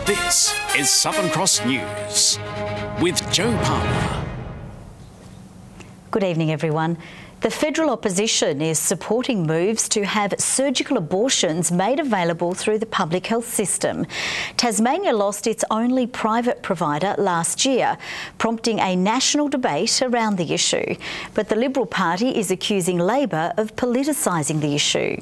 This is Southern Cross News with Joe Palmer. Good evening, everyone. The federal opposition is supporting moves to have surgical abortions made available through the public health system. Tasmania lost its only private provider last year, prompting a national debate around the issue. But the Liberal Party is accusing Labor of politicising the issue.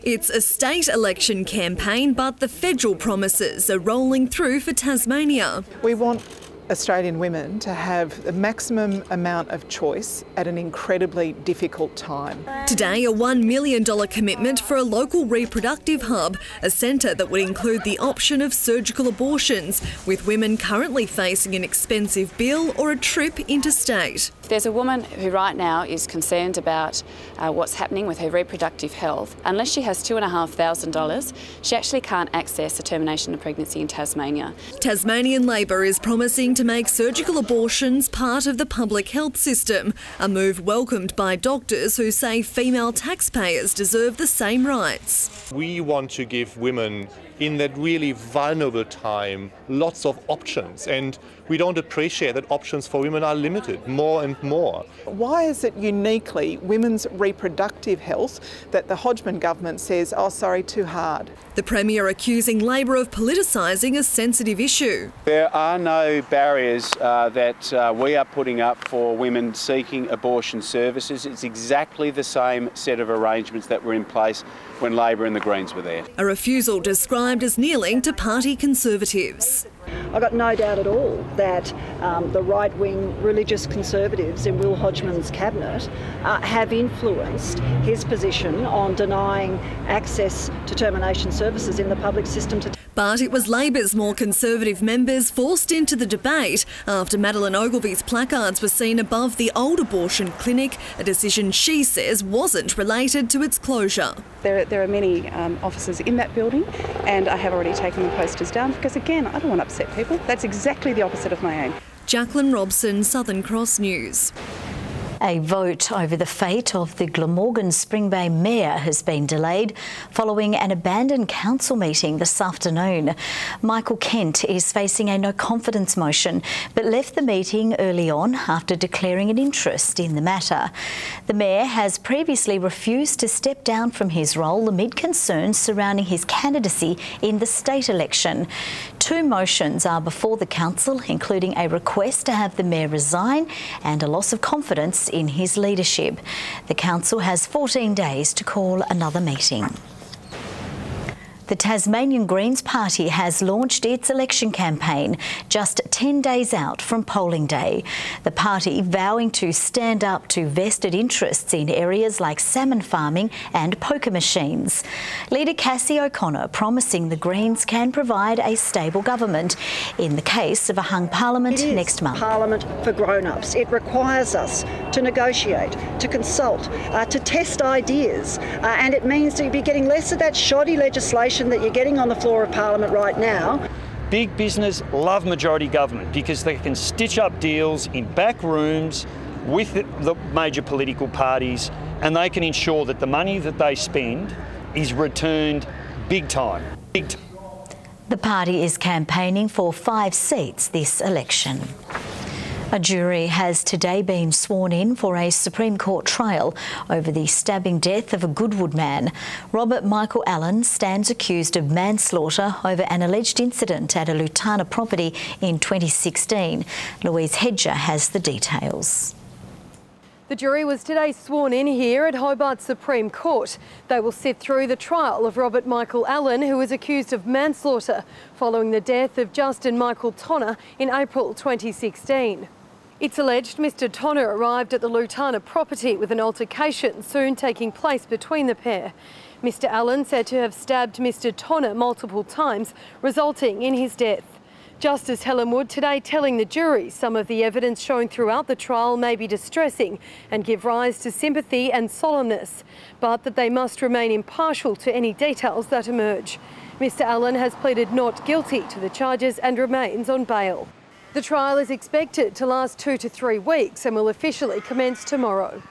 It's a state election campaign, but the federal promises are rolling through for Tasmania. We want Australian women to have the maximum amount of choice at an incredibly difficult time. Today, a $1 million commitment for a local reproductive hub, a centre that would include the option of surgical abortions, with women currently facing an expensive bill or a trip interstate. There's a woman who right now is concerned about what's happening with her reproductive health. Unless she has $2,500, she actually can't access a termination of pregnancy in Tasmania. Tasmanian Labor is promising to make surgical abortions part of the public health system, a move welcomed by doctors who say female taxpayers deserve the same rights. We want to give women in that really vulnerable time lots of options, and we don't appreciate that options for women are limited more and more. Why is it uniquely women's reproductive health that the Hodgman government says, oh sorry, too hard? The Premier accusing Labor of politicising a sensitive issue. There are no barriers that we are putting up for women seeking abortion services. It's exactly the same set of arrangements that were in place when Labor and the Greens were there. A refusal described as kneeling to party Conservatives. I've got no doubt at all that the right-wing religious Conservatives in Will Hodgman's cabinet have influenced his position on denying access to termination services in the public system. But it was Labor's more conservative members forced into the debate after Madeleine Ogilvy's placards were seen above the old abortion clinic, a decision she says wasn't related to its closure. There are many officers in that building, and I have already taken the posters down because, again, I don't want to upset people. That's exactly the opposite of my aim. Jacqueline Robson, Southern Cross News. A vote over the fate of the Glamorgan Spring Bay Mayor has been delayed following an abandoned council meeting this afternoon. Michael Kent is facing a no-confidence motion but left the meeting early on after declaring an interest in the matter. The Mayor has previously refused to step down from his role amid concerns surrounding his candidacy in the state election. Two motions are before the council, including a request to have the Mayor resign and a loss of confidence in his leadership. The council has 14 days to call another meeting. The Tasmanian Greens Party has launched its election campaign just 10 days out from polling day. The party vowing to stand up to vested interests in areas like salmon farming and poker machines. Leader Cassie O'Connor promising the Greens can provide a stable government in the case of a hung parliament next month. Parliament for grown-ups. It requires us to negotiate, to consult, to test ideas, and it means to be getting less of that shoddy legislation that you're getting on the floor of Parliament right now. Big business love majority government because they can stitch up deals in back rooms with the major political parties, and they can ensure that the money that they spend is returned big time. The party is campaigning for 5 seats this election. A jury has today been sworn in for a Supreme Court trial over the stabbing death of a Goodwood man. Robert Michael Allen stands accused of manslaughter over an alleged incident at a Lutana property in 2016. Louise Hedger has the details. The jury was today sworn in here at Hobart Supreme Court. They will sit through the trial of Robert Michael Allen, who is accused of manslaughter following the death of Justin Michael Tonner in April 2016. It's alleged Mr Tonner arrived at the Lutana property with an altercation soon taking place between the pair. Mr Allen said to have stabbed Mr Tonner multiple times, resulting in his death. Justice Helen Wood today telling the jury some of the evidence shown throughout the trial may be distressing and give rise to sympathy and solemnness, but that they must remain impartial to any details that emerge. Mr Allen has pleaded not guilty to the charges and remains on bail. The trial is expected to last 2 to 3 weeks and will officially commence tomorrow.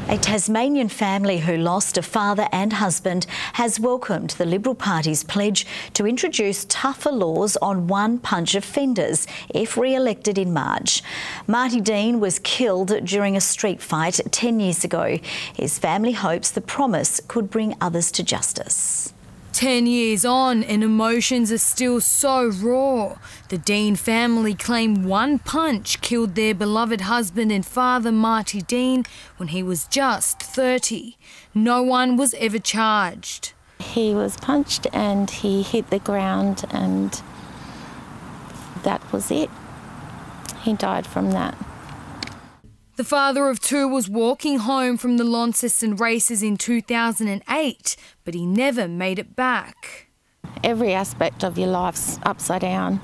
A Tasmanian family who lost a father and husband has welcomed the Liberal Party's pledge to introduce tougher laws on one-punch offenders if re-elected in March. Marty Dean was killed during a street fight 10 years ago. His family hopes the promise could bring others to justice. 10 years on and emotions are still so raw. The Dean family claim one punch killed their beloved husband and father Marty Dean when he was just 30. No one was ever charged. He was punched and he hit the ground and that was it. He died from that. The father of two was walking home from the Launceston races in 2008, but he never made it back. Every aspect of your life's upside down.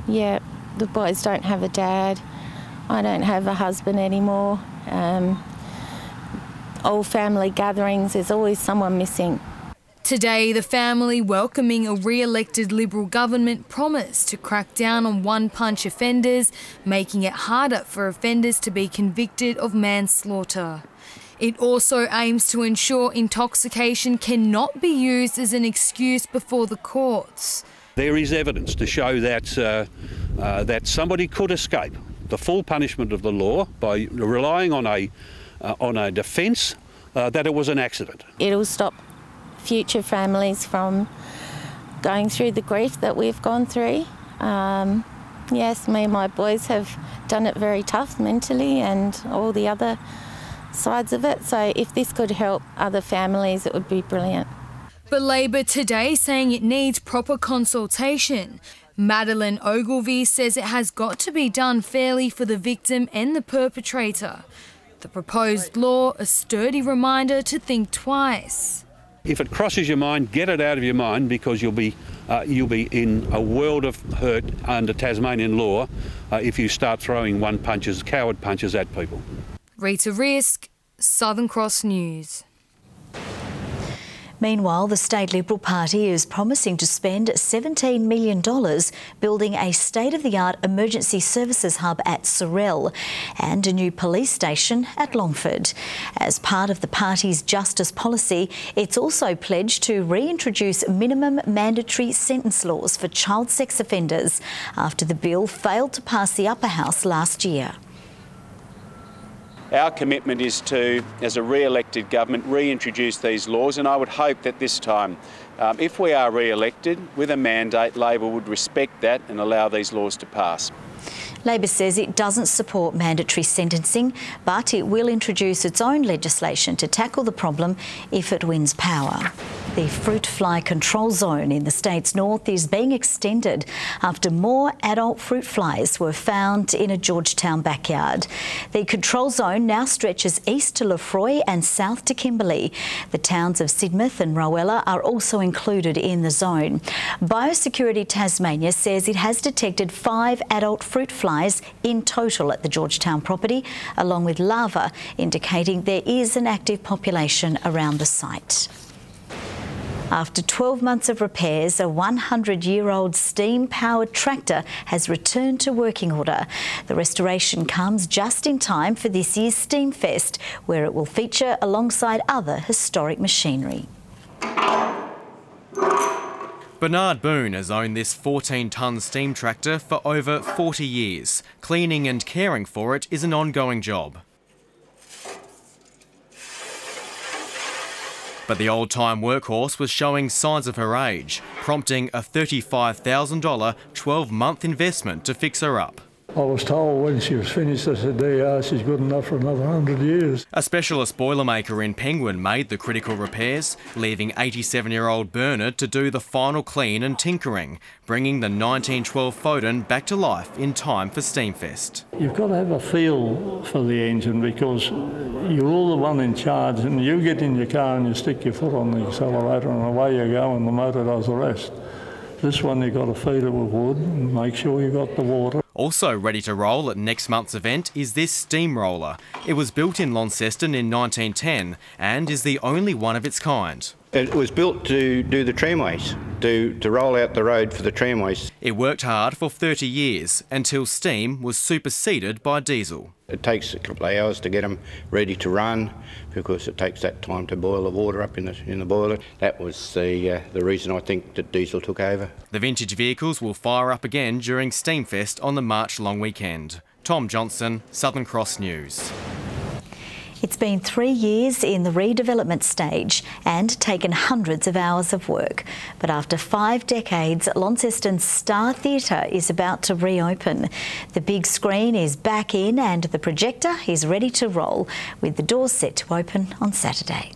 Yeah, the boys don't have a dad. I don't have a husband anymore. All family gatherings, there's always someone missing. Today, the family welcoming a re-elected Liberal government promise to crack down on one-punch offenders, making it harder for offenders to be convicted of manslaughter. It also aims to ensure intoxication cannot be used as an excuse before the courts. There is evidence to show that that somebody could escape the full punishment of the law by relying on a defence that it was an accident. It'll stop future families from going through the grief that we've gone through. Yes, me and my boys have done it very tough mentally and all the other sides of it. So if this could help other families, it would be brilliant. But Labor today saying it needs proper consultation. Madeline Ogilvie says it has got to be done fairly for the victim and the perpetrator. The proposed law, a sturdy reminder to think twice. If it crosses your mind, get it out of your mind, because you'll be in a world of hurt under Tasmanian law if you start throwing coward punches at people. Rita Risk, Southern Cross News. Meanwhile, the State Liberal Party is promising to spend $17 million building a state-of-the-art emergency services hub at Sorell and a new police station at Longford. As part of the party's justice policy, it's also pledged to reintroduce minimum mandatory sentence laws for child sex offenders after the bill failed to pass the upper house last year. Our commitment is to, as a re-elected government, reintroduce these laws, and I would hope that this time, if we are re-elected with a mandate, Labor would respect that and allow these laws to pass. Labor says it doesn't support mandatory sentencing, but it will introduce its own legislation to tackle the problem if it wins power. The fruit fly control zone in the state's north is being extended after more adult fruit flies were found in a Georgetown backyard. The control zone now stretches east to Lefroy and south to Kimberley. The towns of Sidmouth and Rowella are also included in the zone. Biosecurity Tasmania says it has detected 5 adult fruit flies in total at the Georgetown property, along with larvae, indicating there is an active population around the site. After 12 months of repairs, a 100-year-old steam-powered tractor has returned to working order. The restoration comes just in time for this year's Steam Fest, where it will feature alongside other historic machinery. Bernard Boone has owned this 14-tonne steam tractor for over 40 years. Cleaning and caring for it is an ongoing job. But the old-time workhorse was showing signs of her age, prompting a $35,000 12-month investment to fix her up. I was told when she was finished, I said, there, she's good enough for another 100 years. A specialist boilermaker in Penguin made the critical repairs, leaving 87-year-old Bernard to do the final clean and tinkering, bringing the 1912 Foden back to life in time for Steamfest. You've got to have a feel for the engine, because you're all the one in charge, and you get in your car and you stick your foot on the accelerator and away you go and the motor does the rest. This one you've got to feed it with wood and make sure you've got the water. Also ready to roll at next month's event is this steamroller. It was built in Launceston in 1910 and is the only one of its kind. It was built to do the tramways, to roll out the road for the tramways. It worked hard for 30 years until steam was superseded by diesel. It takes a couple of hours to get them ready to run because it takes that time to boil the water up in the boiler. That was the reason I think that diesel took over. The vintage vehicles will fire up again during Steamfest on the March long weekend. Tom Johnson, Southern Cross News. It's been 3 years in the redevelopment stage and taken hundreds of hours of work. But after 5 decades, Launceston's Star Theatre is about to reopen. The big screen is back in and the projector is ready to roll, with the doors set to open on Saturday.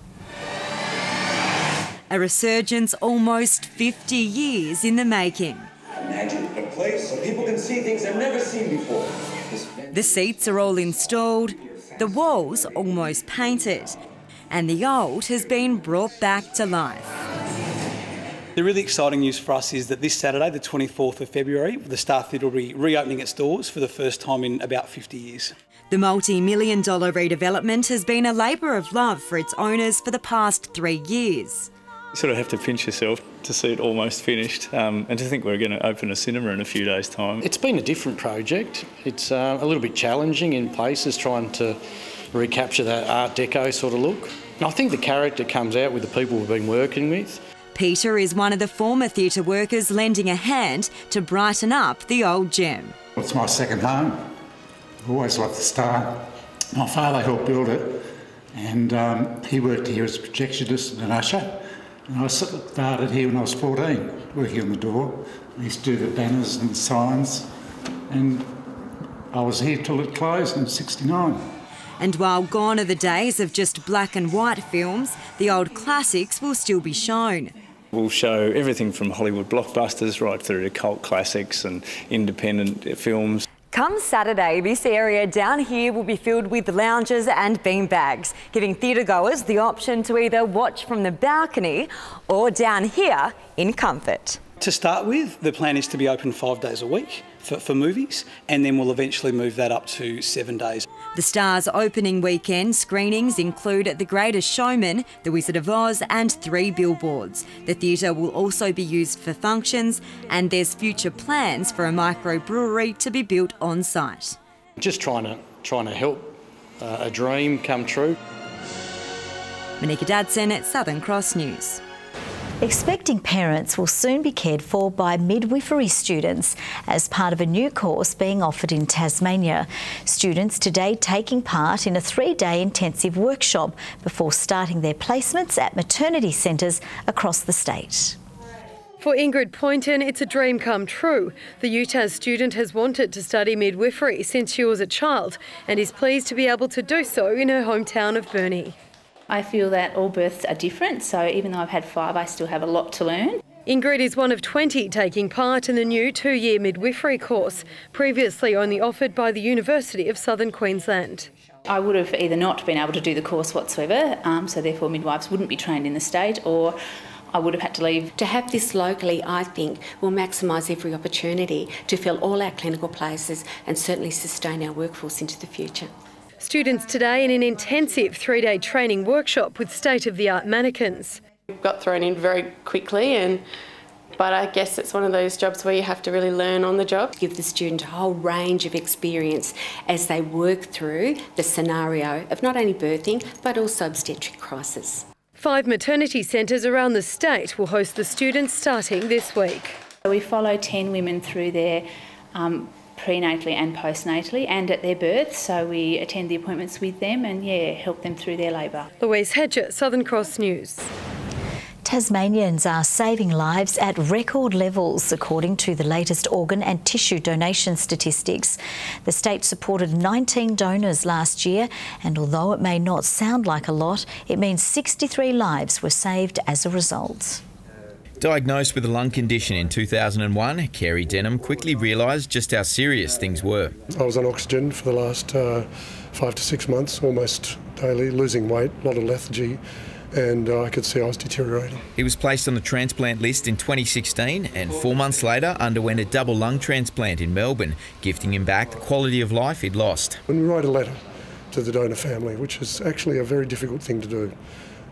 A resurgence almost 50 years in the making. Imagine a place where people can see things they've never seen before. The seats are all installed, the walls almost painted, and the old has been brought back to life. The really exciting news for us is that this Saturday, the 24th of February, the Star Theatre will be reopening its doors for the first time in about 50 years. The multi-million-dollar redevelopment has been a labour of love for its owners for the past 3 years. You sort of have to pinch yourself to see it almost finished and to think we're going to open a cinema in a few days' time. It's been a different project. It's a little bit challenging in places, trying to recapture that Art Deco sort of look. And I think the character comes out with the people we've been working with. Peter is one of the former theatre workers lending a hand to brighten up the old gem. It's my second home. I've always loved the Star. My father helped build it and he worked here as a projectionist and an usher. And I started here when I was 14, working on the door. I used to do the banners and the signs, and I was here till it closed in '69. And while gone are the days of just black and white films, the old classics will still be shown. We'll show everything from Hollywood blockbusters right through to cult classics and independent films. Come Saturday, this area down here will be filled with lounges and beanbags, giving theatre-goers the option to either watch from the balcony or down here in comfort. To start with, the plan is to be open 5 days a week for movies, and then we'll eventually move that up to 7 days. The Star's opening weekend screenings include The Greatest Showman, The Wizard of Oz and 3 billboards. The theatre will also be used for functions, and there's future plans for a microbrewery to be built on site. Just trying to help a dream come true. Monica Dadson at Southern Cross News. Expecting parents will soon be cared for by midwifery students as part of a new course being offered in Tasmania. Students today taking part in a 3-day intensive workshop before starting their placements at maternity centres across the state. For Ingrid Poynton, it's a dream come true. The UTAS student has wanted to study midwifery since she was a child and is pleased to be able to do so in her hometown of Burnie. I feel that all births are different, so even though I've had 5, I still have a lot to learn. Ingrid is one of 20 taking part in the new 2-year midwifery course, previously only offered by the University of Southern Queensland. I would have either not been able to do the course whatsoever, so therefore midwives wouldn't be trained in the state, or I would have had to leave. To have this locally, I think, will maximise every opportunity to fill all our clinical places and certainly sustain our workforce into the future. Students today in an intensive 3-day training workshop with state-of-the-art mannequins. Got thrown in very quickly, but I guess it's one of those jobs where you have to really learn on the job. Give the student a whole range of experience as they work through the scenario of not only birthing but also obstetric crisis. 5 maternity centres around the state will host the students starting this week. We follow 10 women through their prenatally and postnatally and at their birth, so we attend the appointments with them and help them through their labour. Louise Hedger, Southern Cross News. Tasmanians are saving lives at record levels, according to the latest organ and tissue donation statistics. The state supported 19 donors last year, and although it may not sound like a lot, it means 63 lives were saved as a result. Diagnosed with a lung condition in 2001, Kerry Denham quickly realised just how serious things were. I was on oxygen for the last 5 to 6 months, almost daily, losing weight, a lot of lethargy, and I could see I was deteriorating. He was placed on the transplant list in 2016 and 4 months later underwent a double lung transplant in Melbourne, gifting him back the quality of life he'd lost. When we write a letter to the donor family, which is actually a very difficult thing to do,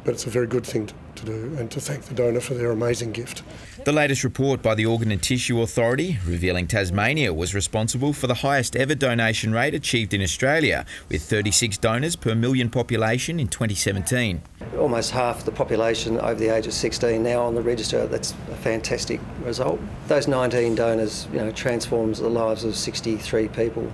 but it's a very good thing to do, and to thank the donor for their amazing gift. The latest report by the Organ and Tissue Authority revealing Tasmania was responsible for the highest ever donation rate achieved in Australia, with 36 donors per million population in 2017. Almost half the population over the age of 16 now on the register. That's a fantastic result. Those 19 donors, transforms the lives of 63 people.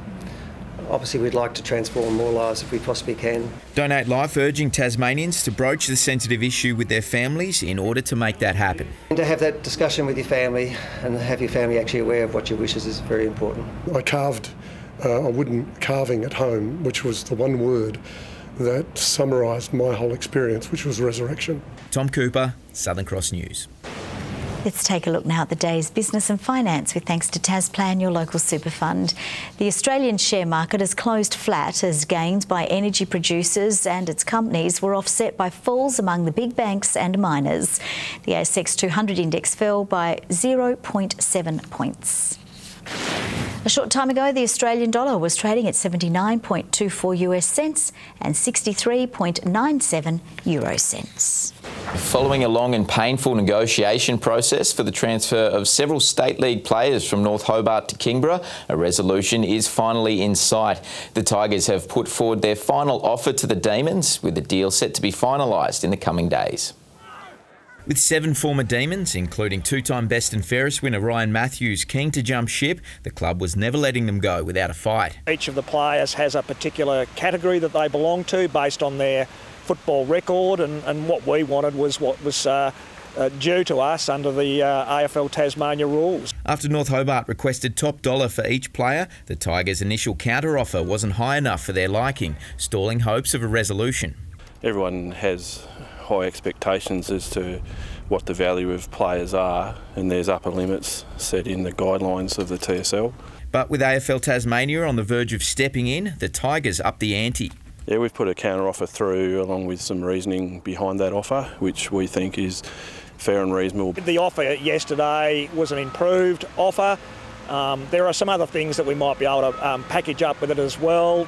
Obviously, we'd like to transform more lives if we possibly can. Donate Life urging Tasmanians to broach the sensitive issue with their families in order to make that happen. And to have that discussion with your family and have your family actually aware of what your wishes is very important. I carved a wooden carving at home, which was the one word that summarised my whole experience, which was resurrection. Tom Cooper, Southern Cross News. Let's take a look now at the day's business and finance with thanks to Tasplan, your local super fund. The Australian share market has closed flat as gains by energy producers and its companies were offset by falls among the big banks and miners. The ASX 200 index fell by 0.7 points. A short time ago, the Australian dollar was trading at 79.24 US cents and 63.97 euro cents. Following a long and painful negotiation process for the transfer of several State League players from North Hobart to Kingborough, a resolution is finally in sight. The Tigers have put forward their final offer to the Demons, with the deal set to be finalised in the coming days. With 7 former Demons, including two-time best and fairest winner Ryan Matthews, keen to jump ship, the club was never letting them go without a fight. Each of the players has a particular category that they belong to based on their football record, and what we wanted was what was due to us under the AFL Tasmania rules. After North Hobart requested top dollar for each player, the Tigers' initial counter-offer wasn't high enough for their liking, stalling hopes of a resolution. Everyone has high expectations as to what the value of players are, and there's upper limits set in the guidelines of the TSL. But with AFL Tasmania on the verge of stepping in, the Tigers upped the ante. Yeah, we've put a counter offer through along with some reasoning behind that offer, which we think is fair and reasonable. The offer yesterday was an improved offer. There are some other things that we might be able to package up with it as well,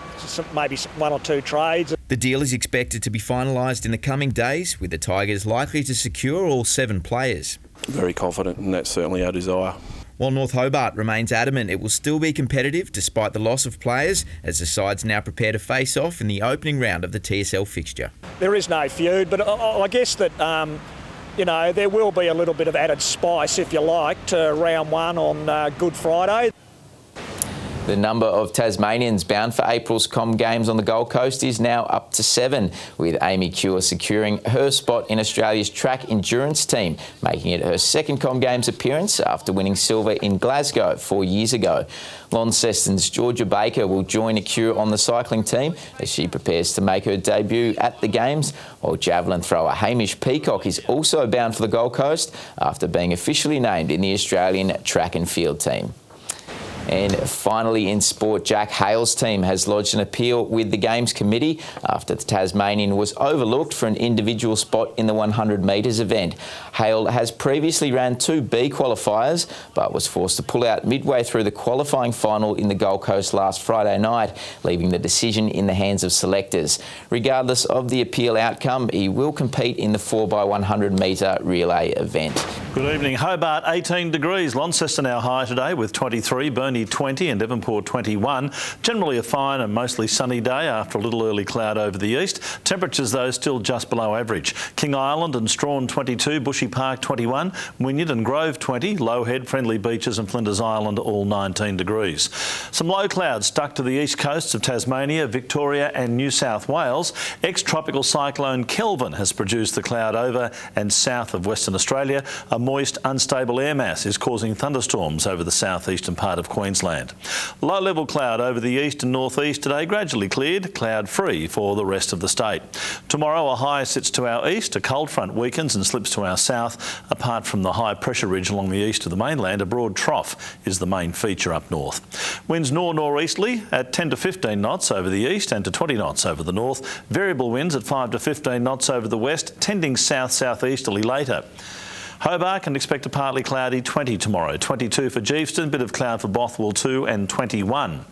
maybe 1 or 2 trades. The deal is expected to be finalised in the coming days, with the Tigers likely to secure all 7 players. Very confident, and that's certainly our desire. While North Hobart remains adamant it will still be competitive despite the loss of players, as the sides now prepare to face off in the opening round of the TSL fixture. There is no feud, but I guess that there will be a little bit of added spice, if you like, to round 1 on Good Friday. The number of Tasmanians bound for April's Com Games on the Gold Coast is now up to 7, with Amy Cure securing her spot in Australia's track endurance team, making it her second Com Games appearance after winning silver in Glasgow 4 years ago. Launceston's Georgia Baker will join Cure on the cycling team as she prepares to make her debut at the Games, while javelin thrower Hamish Peacock is also bound for the Gold Coast after being officially named in the Australian track and field team. And finally in sport, Jack Hale's team has lodged an appeal with the Games Committee after the Tasmanian was overlooked for an individual spot in the 100 metres event. Hale has previously ran 2 B qualifiers but was forced to pull out midway through the qualifying final in the Gold Coast last Friday night, leaving the decision in the hands of selectors. Regardless of the appeal outcome, he will compete in the 4x100 metre relay event. Good evening. Hobart 18 degrees, Launceston our high today with 23, Burnie 20 and Devonport 21. Generally a fine and mostly sunny day after a little early cloud over the east. Temperatures though still just below average. King Island and Strawn 22, Bushy Park 21, Wynyard and Grove 20, Lowhead, Friendly Beaches and Flinders Island all 19 degrees. Some low clouds stuck to the east coasts of Tasmania, Victoria and New South Wales. Ex-tropical cyclone Kelvin has produced the cloud over and south of Western Australia. A moist, unstable air mass is causing thunderstorms over the southeastern part of Queensland. Low-level cloud over the east and northeast today, gradually cleared, cloud-free for the rest of the state. Tomorrow a high sits to our east, a cold front weakens and slips to our south. Apart from the high-pressure ridge along the east of the mainland, a broad trough is the main feature up north. Winds north-northeasterly at 10 to 15 knots over the east and to 20 knots over the north. Variable winds at 5 to 15 knots over the west, tending south-southeasterly later. Hobart can expect a partly cloudy 20 tomorrow, 22 for Geeveston, bit of cloud for Bothwell 2 and 21.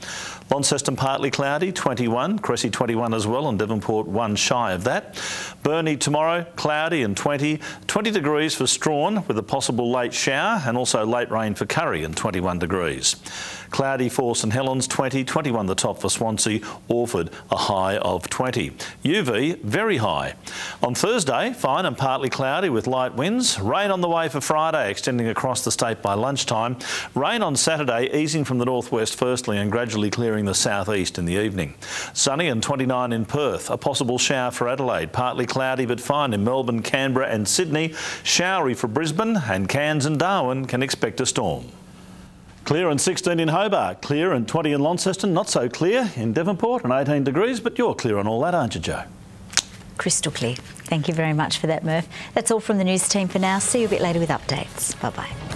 Launceston partly cloudy, 21, Cressy 21 as well, and Devonport 1 shy of that. Burnie tomorrow, cloudy and 20, 20 degrees for Strawn with a possible late shower, and also late rain for Curry and 21 degrees. Cloudy for St Helens 20, 21 the top for Swansea, Orford a high of 20. UV very high. On Thursday, fine and partly cloudy with light winds. Rain on the way for Friday, extending across the state by lunchtime. Rain on Saturday, easing from the northwest firstly and gradually clearing the southeast in the evening. Sunny and 29 in Perth. A possible shower for Adelaide. Partly cloudy but fine in Melbourne, Canberra and Sydney. Showery for Brisbane, and Cairns and Darwin can expect a storm. Clear and 16 in Hobart, clear and 20 in Launceston, not so clear in Devonport and 18 degrees, but you're clear on all that, aren't you, Jo? Crystal clear. Thank you very much for that, Murph. That's all from the news team for now. See you a bit later with updates. Bye-bye.